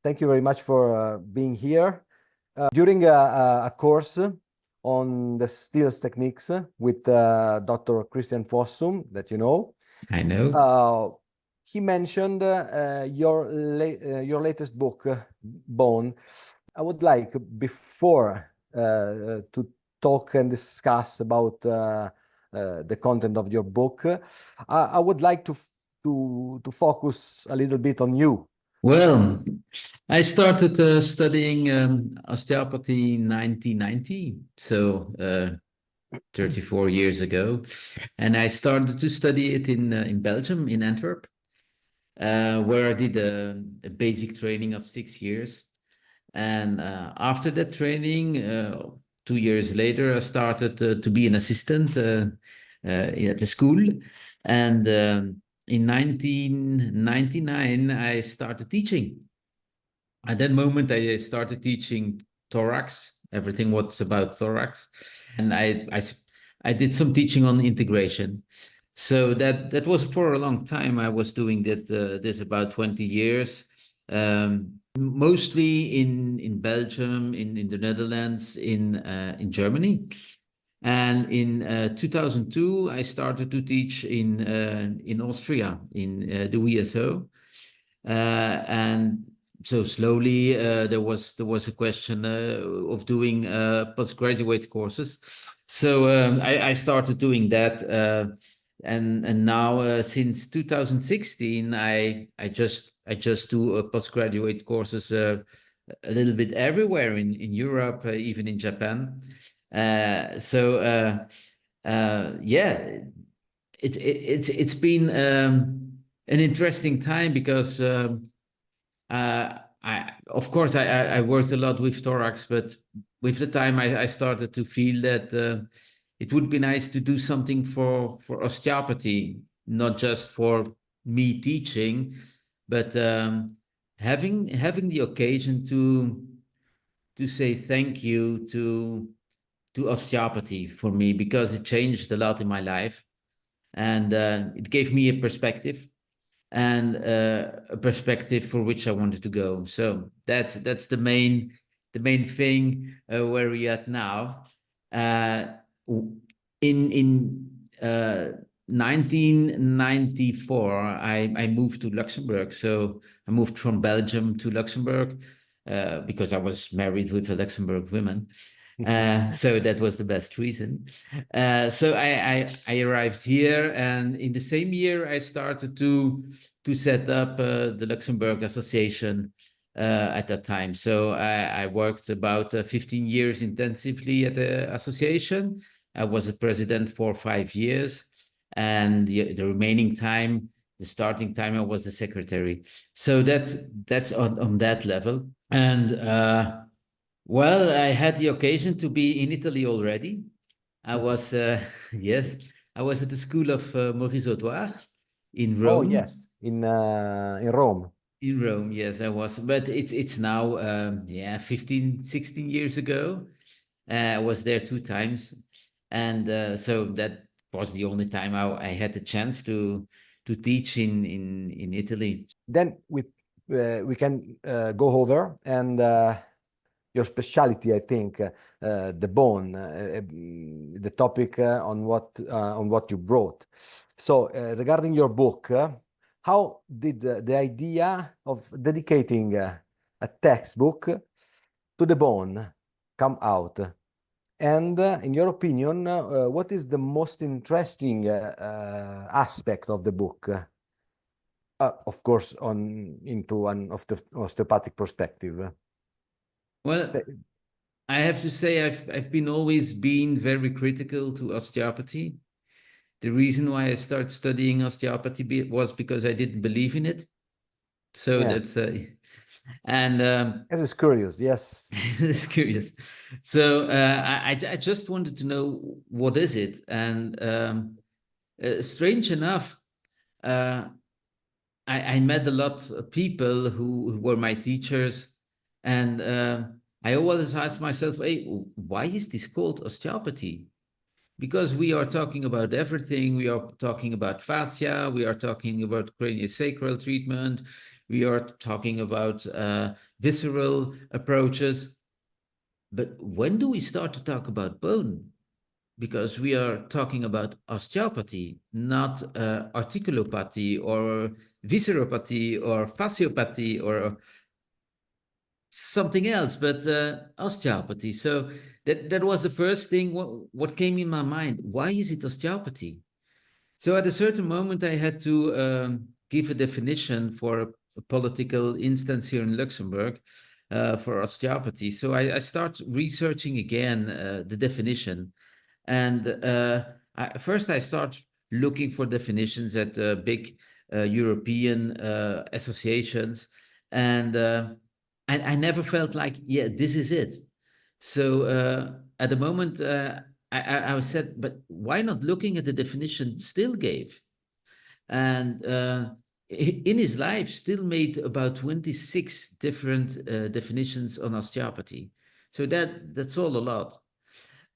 Thank you very much for being here. During a course on the stills techniques with Dr. Christian Fossum, that you know. I know. He mentioned your latest book, Bone. I would like, before to talk and discuss about the content of your book, I would like to focus a little bit on you. Well, I started studying osteopathy in 1990, so 34 years ago, and I started to study it in Belgium, in Antwerp, where I did a basic training of 6 years. And after that training, 2 years later, I started to be an assistant at the school. And in 1999, I started teaching. At that moment, I started teaching thorax, everything what's about thorax. And I did some teaching on integration. So that was for a long time. I was doing this about 20 years. Mostly in Belgium, in the Netherlands, in Germany. And in 2002, I started to teach in Austria, in the WSO. And so slowly there was a question of doing postgraduate courses. So I started doing that. And now since 2016, I just do postgraduate courses a little bit everywhere in Europe, even in Japan. Yeah, it's been an interesting time because of course I worked a lot with thorax, but with the time I started to feel that it would be nice to do something for osteopathy, not just for me teaching, but having the occasion to say thank you to osteopathy for me, because it changed a lot in my life, and it gave me a perspective, and a perspective for which I wanted to go. So that's the main thing where we're at now. In 1994, I moved to Luxembourg. So I moved from Belgium to Luxembourg because I was married with a Luxembourg woman. So that was the best reason. So I arrived here, and in the same year I started to set up the Luxembourg Association at that time. So I worked about 15 years intensively at the association. I was a president for 5 years, and the remaining time, the starting time, I was the secretary. So that's on that level. And well, I had the occasion to be in Italy already. I was, yes, I was at the school of Maurice Audouard in Rome. Oh, yes, in Rome. In Rome, yes, I was. But it's now, 15, 16 years ago. I was there 2 times. And so that was the only time I had the chance to teach in Italy. Then we can go over and your specialty, I think, the bone, the topic on what you brought. So regarding your book, how did the idea of dedicating a textbook to the bone come out? And in your opinion, what is the most interesting aspect of the book? Of course, into an osteopathic perspective. Well, I have to say I've been always been very critical to osteopathy. The reason why I started studying osteopathy was because I didn't believe in it. So yeah. That's and this is curious, yes. It's curious. So I just wanted to know, what is it? And strange enough, I met a lot of people who were my teachers, and I always asked myself, hey, why is this called osteopathy? Because we are talking about everything. We are talking about fascia. We are talking about craniosacral treatment. we are talking about visceral approaches. But when do we start to talk about bone? Because we are talking about osteopathy, not articulopathy or visceropathy or fasciopathy or something else, but osteopathy. So that was the first thing what came in my mind. Why is it osteopathy? So at a certain moment, I had to give a definition for a political instance here in Luxembourg for osteopathy. So I start researching again the definition. And first I start looking for definitions at big European associations. And I never felt like, yeah, this is it. So at the moment, I said, but why not looking at the definition Still gave? And in his life, Still made about 26 different definitions on osteopathy. So that's all a lot.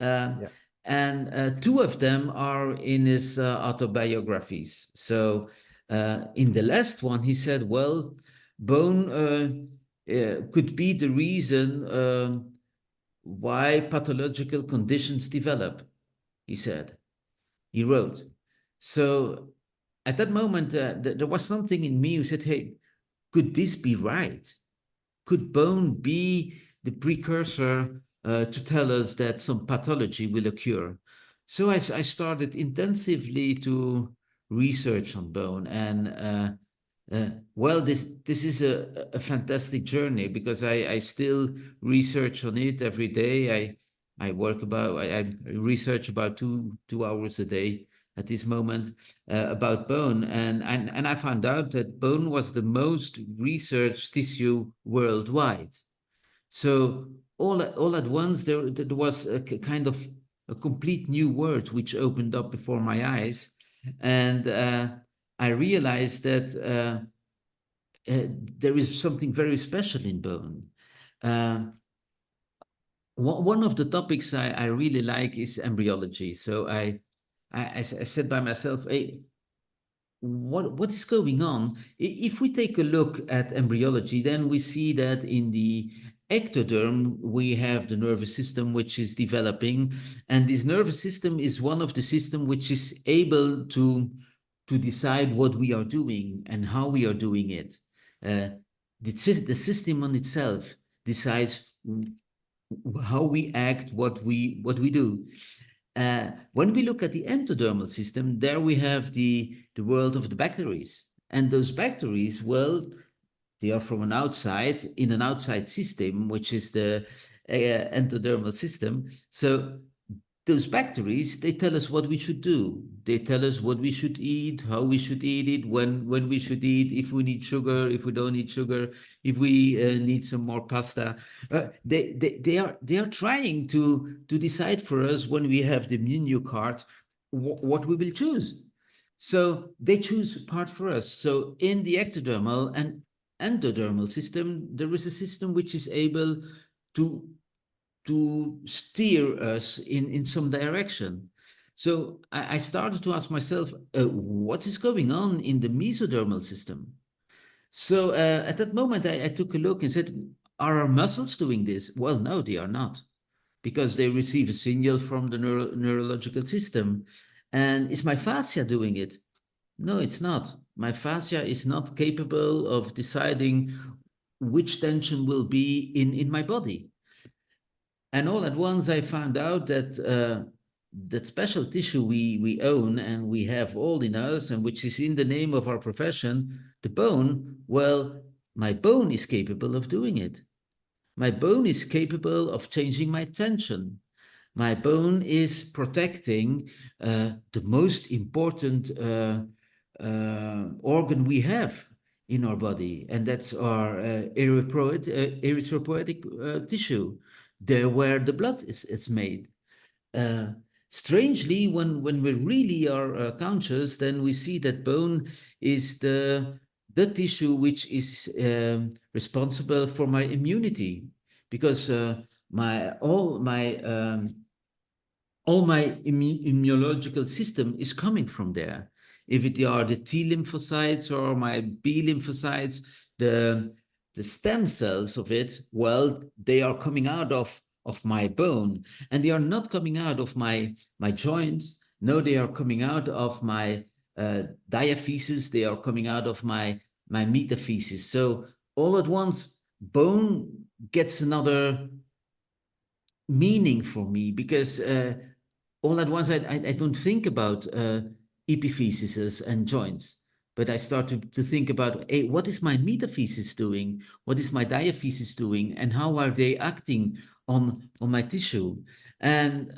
Yeah. And two of them are in his autobiographies. So in the last one, he said, well, bone could be the reason why pathological conditions develop, he said. He wrote. So at that moment, there was something in me who said, hey, could this be right? Could bone be the precursor to tell us that some pathology will occur? So I started intensively to research on bone. And well, this is a fantastic journey because I still research on it every day. I work about, I research about two hours a day at this moment about bone. And I found out that bone was the most researched tissue worldwide. So all at once, there was a kind of a complete new world which opened up before my eyes. And I realized that there is something very special in bone. One of the topics I really like is embryology. So I said by myself, hey, what is going on? If we take a look at embryology, then we see that in the ectoderm, we have the nervous system which is developing. And this nervous system is one of the systems which is able to decide what we are doing and how we are doing it. The system on itself decides how we act, what we do. When we look at the endodermal system, there we have the world of the bacteria. And those bacteria, well, they are from an outside, in an outside system, which is the endodermal system. So those bacteria, they tell us what we should do. They tell us what we should eat, how we should eat it, when we should eat, if we need sugar, if we don't need sugar, if we need some more pasta. They are trying to decide for us when we have the menu card what we will choose. So they choose a part for us. So in the ectodermal and endodermal system, there is a system which is able to steer us in some direction. So I started to ask myself, what is going on in the mesodermal system? So at that moment, I took a look and said, are our muscles doing this? Well, no, they are not, because they receive a signal from the neurological system. And is my fascia doing it? No, it's not. My fascia is not capable of deciding which tension will be in my body. And all at once, I found out that that special tissue we own and we have all in us, and which is in the name of our profession, the bone, well, my bone is capable of doing it. My bone is capable of changing my tension. My bone is protecting the most important organ we have in our body, and that's our erythropoietic tissue, there where the blood is made. Strangely, when we really are conscious, then we see that bone is the tissue which is responsible for my immunity, because all my immunological system is coming from there. If it are the T lymphocytes or my B lymphocytes, the stem cells of it, well, they are coming out of my bone, and they are not coming out of my joints. No, they are coming out of my diaphysis. They are coming out of my metaphysis. So all at once, bone gets another meaning for me, because all at once I don't think about epiphyses and joints, but I start to think about, hey, what is my metaphysis doing? What is my diaphysis doing? And how are they acting on my tissue? And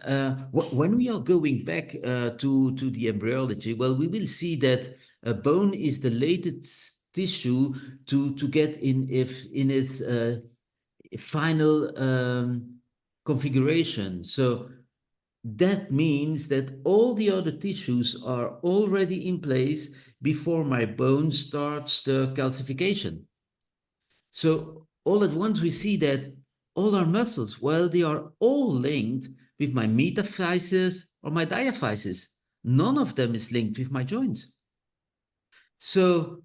when we are going back to the embryology, well, we will see that bone is the latest tissue to get in its final configuration. So that means that all the other tissues are already in place before my bone starts the calcification. So all at once we see that all our muscles, well, they are all linked with my metaphysis or my diaphysis. None of them is linked with my joints. So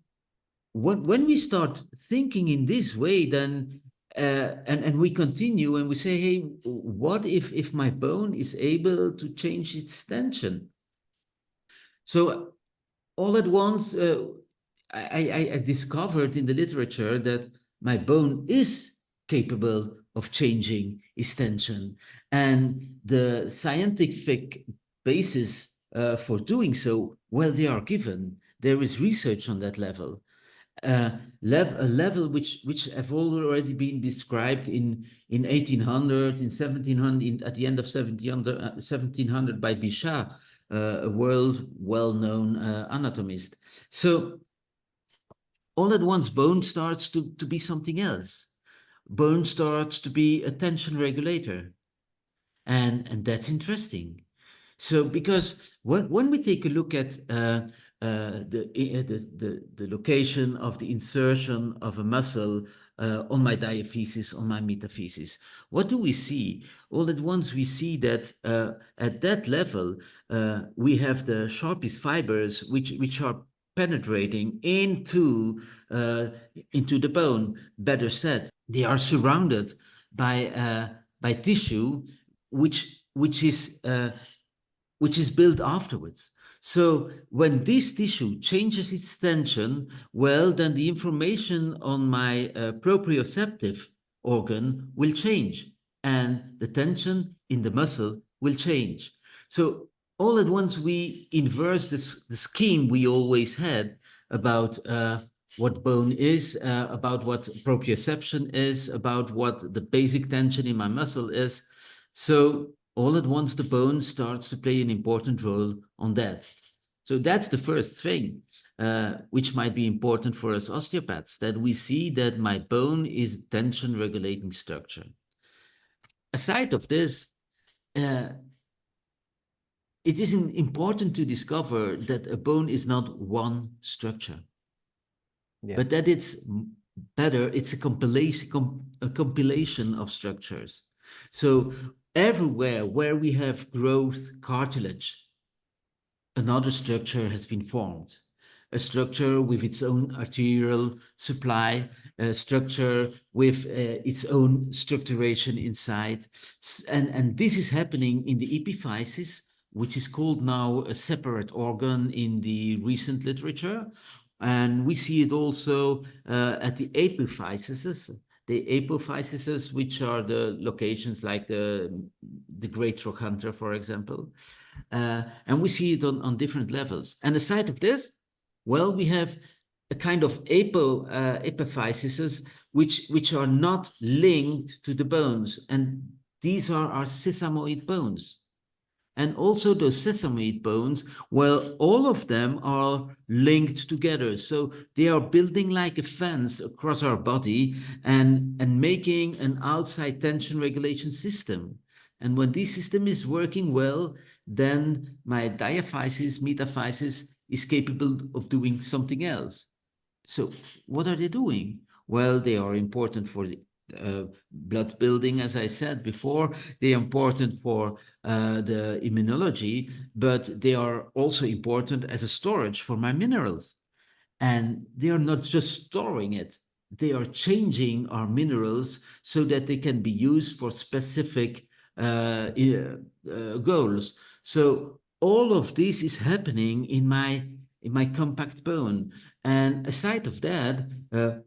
when we start thinking in this way, then and we continue and we say, hey, what if my bone is able to change its tension? So all at once, I discovered in the literature that my bone is capable of changing its tension, and the scientific basis for doing so, well, they are given. There is research on that level. A level which have already been described in 1800, in 1700, at the end of 1700 by Bichat, a well-known anatomist. So all at once, bone starts to be something else. Bone starts to be a tension regulator, and that's interesting. So because when we take a look at the location of the insertion of a muscle on my diaphysis, on my metaphysis, what do we see? All at once we see that at that level we have the sharpest fibers which are penetrating into the bone. Better said, they are surrounded by tissue which is built afterwards. So when this tissue changes its tension, well, then the information on my proprioceptive organ will change, and the tension in the muscle will change. So all at once we inverse the scheme we always had about what bone is, about what proprioception is, about what the basic tension in my muscle is. So all at once the bone starts to play an important role on that. So that's the first thing, which might be important for us osteopaths, that we see that my bone is a tension regulating structure. Aside of this, it is important to discover that a bone is not one structure, but that it's better, it's a compilation of structures. So everywhere where we have growth cartilage, another structure has been formed. A structure with its own arterial supply, a structure with its own structuration inside. And this is happening in the epiphysis, which is called now a separate organ in the recent literature. And we see it also at the apophyses. The apophyses, which are the locations like the Great Trochanter, for example. And we see it on different levels. And aside of this, well, we have a kind of apophyses which are not linked to the bones. And these are our sesamoid bones. And also those sesamoid bones, well, all of them are linked together. So they are building like a fence across our body and making an outside tension regulation system. And when this system is working well, then my diaphysis, metaphysis is capable of doing something else. So what are they doing? Well, they are important for the blood building, as I said before. They are important for the immunology, but they are also important as a storage for my minerals. And they are not just storing it, they are changing our minerals so that they can be used for specific goals. So all of this is happening in my compact bone. And aside of that,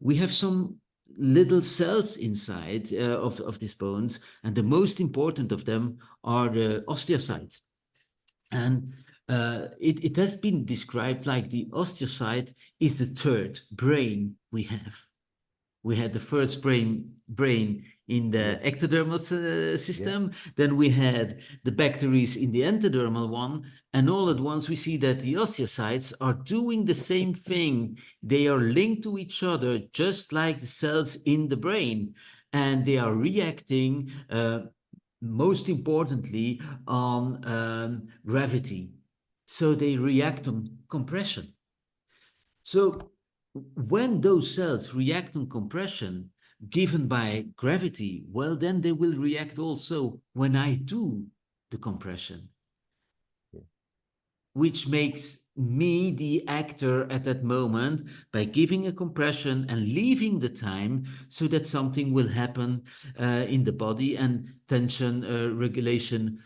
we have some little cells inside of these bones, and the most important of them are the osteocytes. And it has been described like the osteocyte is the third brain we have. We had the first brain in the ectodermal system. Then we had the bacteria in the endodermal one. And all at once we see that the osteocytes are doing the same thing. They are linked to each other, just like the cells in the brain. And they are reacting, most importantly, on gravity. So they react on compression. So when those cells react on compression given by gravity, well, then they will react also when I do the compression, which makes me the actor at that moment by giving a compression and leaving the time so that something will happen in the body and tension regulation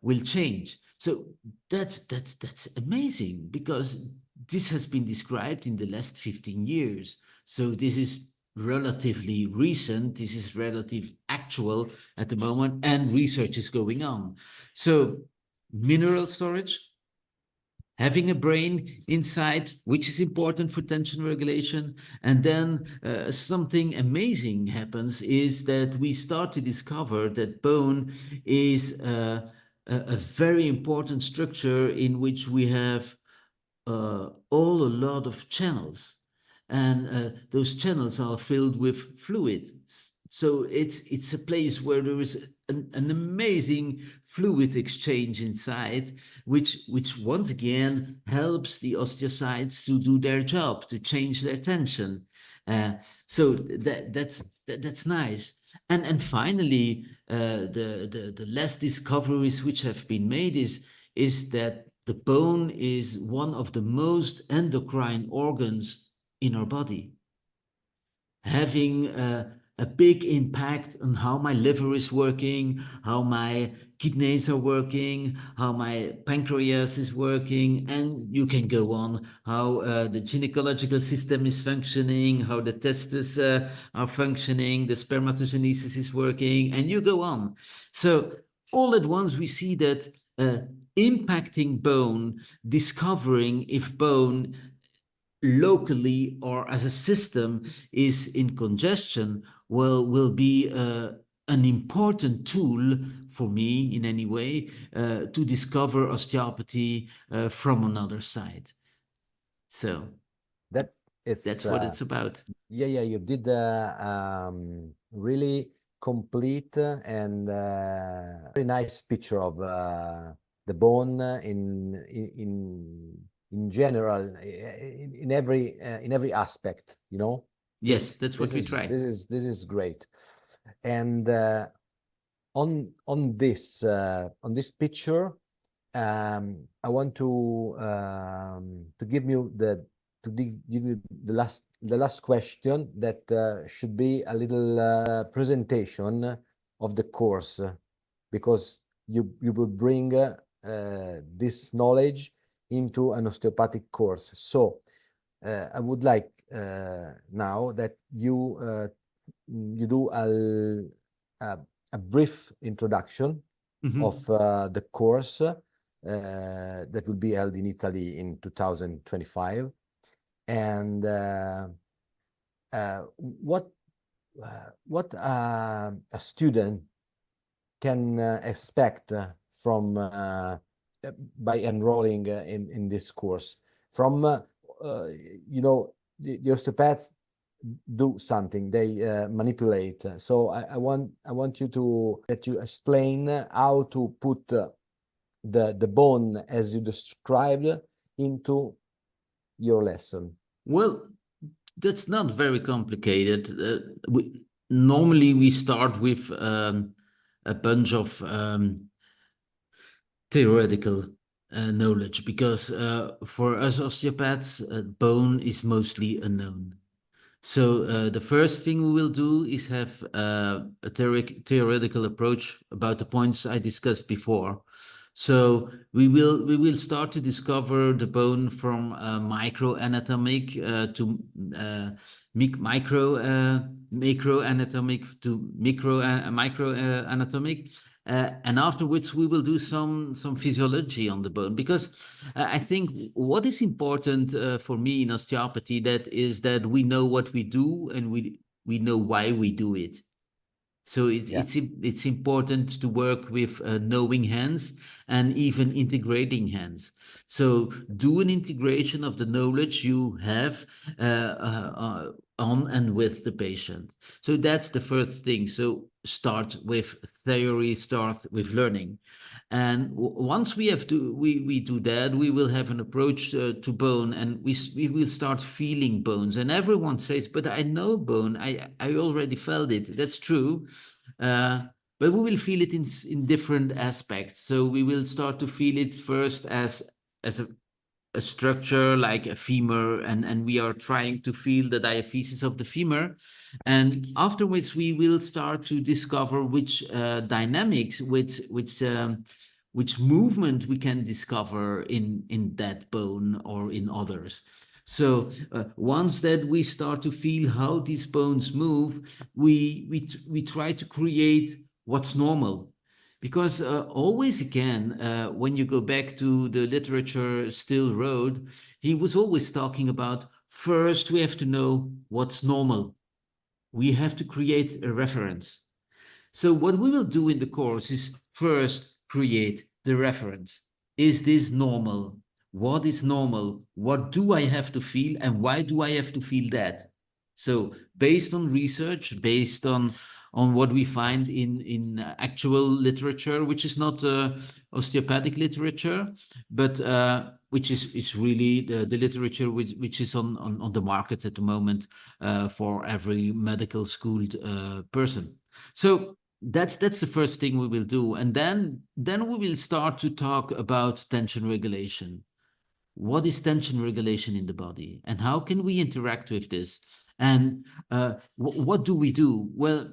will change. So that's amazing, because this has been described in the last 15 years. So this is relatively recent, this is relatively actual at the moment, and research is going on. So mineral storage, having a brain inside, which is important for tension regulation. And then something amazing happens is that we start to discover that bone is a very important structure in which we have all a lot of channels, and those channels are filled with fluid. So it's a place where there is an amazing fluid exchange inside, which once again helps the osteocytes to do their job, to change their tension. So that's nice. And finally, the last discoveries which have been made is that the bone is one of the most endocrine organs in our body, having a big impact on how my liver is working, how my kidneys are working, how my pancreas is working, and you can go on, how the gynecological system is functioning, how the testes are functioning, the spermatogenesis is working, and you go on. So all at once we see that impacting bone, discovering if bone locally or as a system is in congestion, well, will be an important tool for me in any way to discover osteopathy from another side. So that's what it's about. Yeah, you did really complete and very nice picture of the bone in general, in every aspect, you know. Yes, that's what we try. This is great. And on this picture, I want to give you the last question that should be a little presentation of the course, because you will bring this knowledge into an osteopathic course. So I would like now that you do a brief introduction of the course that will be held in Italy in 2025, and what a student can expect from by enrolling in this course. From you know, the osteopaths do something, they manipulate. So I want you to explain how to put the bone as you described into your lesson. Well, that's not very complicated. Normally we start with a bunch of theoretical knowledge, because for us osteopaths, bone is mostly unknown. So the first thing we will do is have a theoretical approach about the points I discussed before. So we will start to discover the bone from microanatomic to macroanatomic to microanatomic. And afterwards, we will do some physiology on the bone, because I think what is important for me in osteopathy that we know what we do, and we know why we do it. So it's important to work with knowing hands and even integrating hands. So do an integration of the knowledge you have on and with the patient. So that's the first thing. So start with theory, start with learning. And once we do that, we will have an approach to bone, and we will start feeling bones. And everyone says, "But I know bone. I already felt it." That's true, but we will feel it in different aspects. So we will start to feel it first as a structure like a femur, and we are trying to feel the diaphysis of the femur. And afterwards, we will start to discover which dynamics, which movement we can discover in that bone or in others. So once that we start to feel how these bones move, we try to create what's normal. Because always again, when you go back to the literature Still Road, he was always talking about, first we have to know what's normal. We have to create a reference. So what we will do in the course is first create the reference. Is this normal? What is normal? What do I have to feel, and why do I have to feel that? So based on research, based on what we find in actual literature, which is not osteopathic literature, but which is really the literature which is on the market at the moment for every medical schooled person. So that's the first thing we will do, and then we will start to talk about tension regulation. What is tension regulation in the body, and how can we interact with this? And what do we do? Well,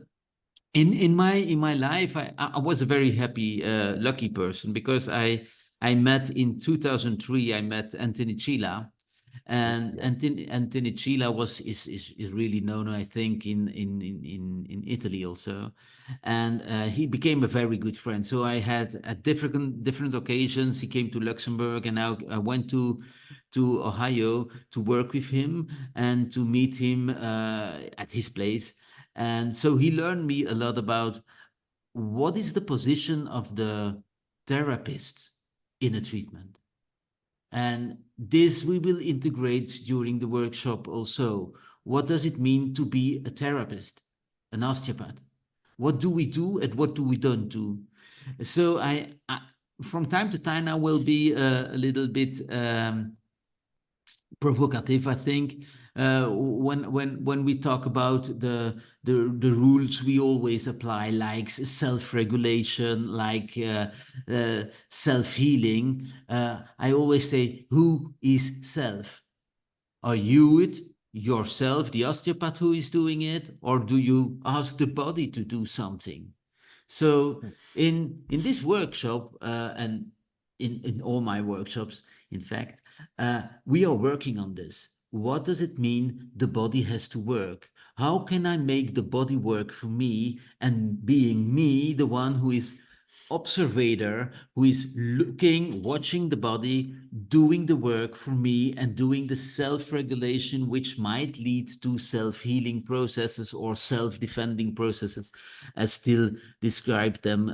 in my life, I was a very happy, lucky person, because I met in 2003. I met Anthony Chila, and Anthony Chila is really known, I think, in Italy also, and he became a very good friend. So I had at different occasions, he came to Luxembourg, and I went to Ohio to work with him and to meet him at his place. And so he learned me a lot about what is the position of the therapist in a treatment. And this we will integrate during the workshop also. What does it mean to be a therapist, an osteopath? What do we do and what do we don't do? So I from time to time, I will be a little bit provocative, I think, when we talk about the rules we always apply, like self-regulation, like self-healing. I always say, who is self? Are you it yourself, the osteopath, who is doing it, or do you ask the body to do something? So in this workshop, and in all my workshops, in fact, we are working on this. What does it mean the body has to work? How can I make the body work for me, and being me, the one who is observator, who is looking, watching the body, doing the work for me, and doing the self-regulation, which might lead to self-healing processes or self-defending processes, as Still described them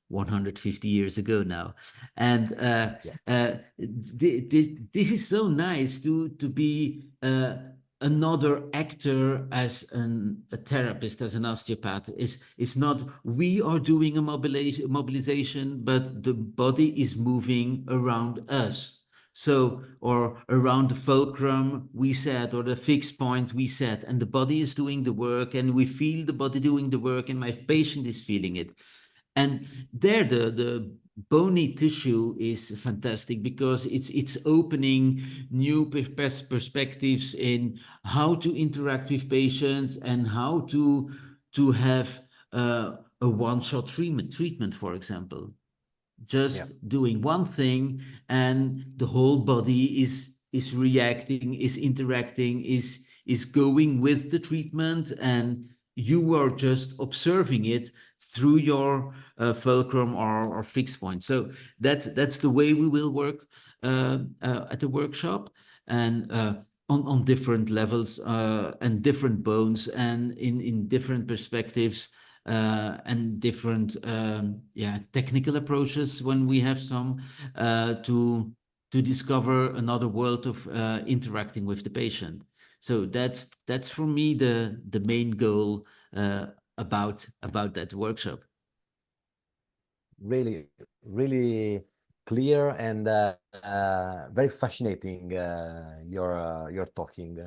150 years ago now. And this is so nice to be another actor as a therapist, as an osteopath. Is not we are doing a mobilization, but the body is moving around us. So, or around the fulcrum we set, or the fixed point we set, and the body is doing the work, and we feel the body doing the work, and my patient is feeling it. And there, bony tissue is fantastic because it's opening new perspectives in how to interact with patients and how to have a one-shot treatment, for example. Just doing one thing and the whole body is reacting, is interacting, is going with the treatment, and you are just observing it through your fulcrum or fixed point. So that's the way we will work at the workshop, and on different levels and different bones and in different perspectives. And different technical approaches when we have some to discover another world of interacting with the patient. So that's for me the main goal about that workshop. Really clear and very fascinating. Your talking.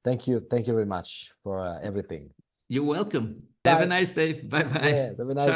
Thank you very much for everything. You're welcome. Bye. Have a nice day. Bye bye. Yeah, have a nice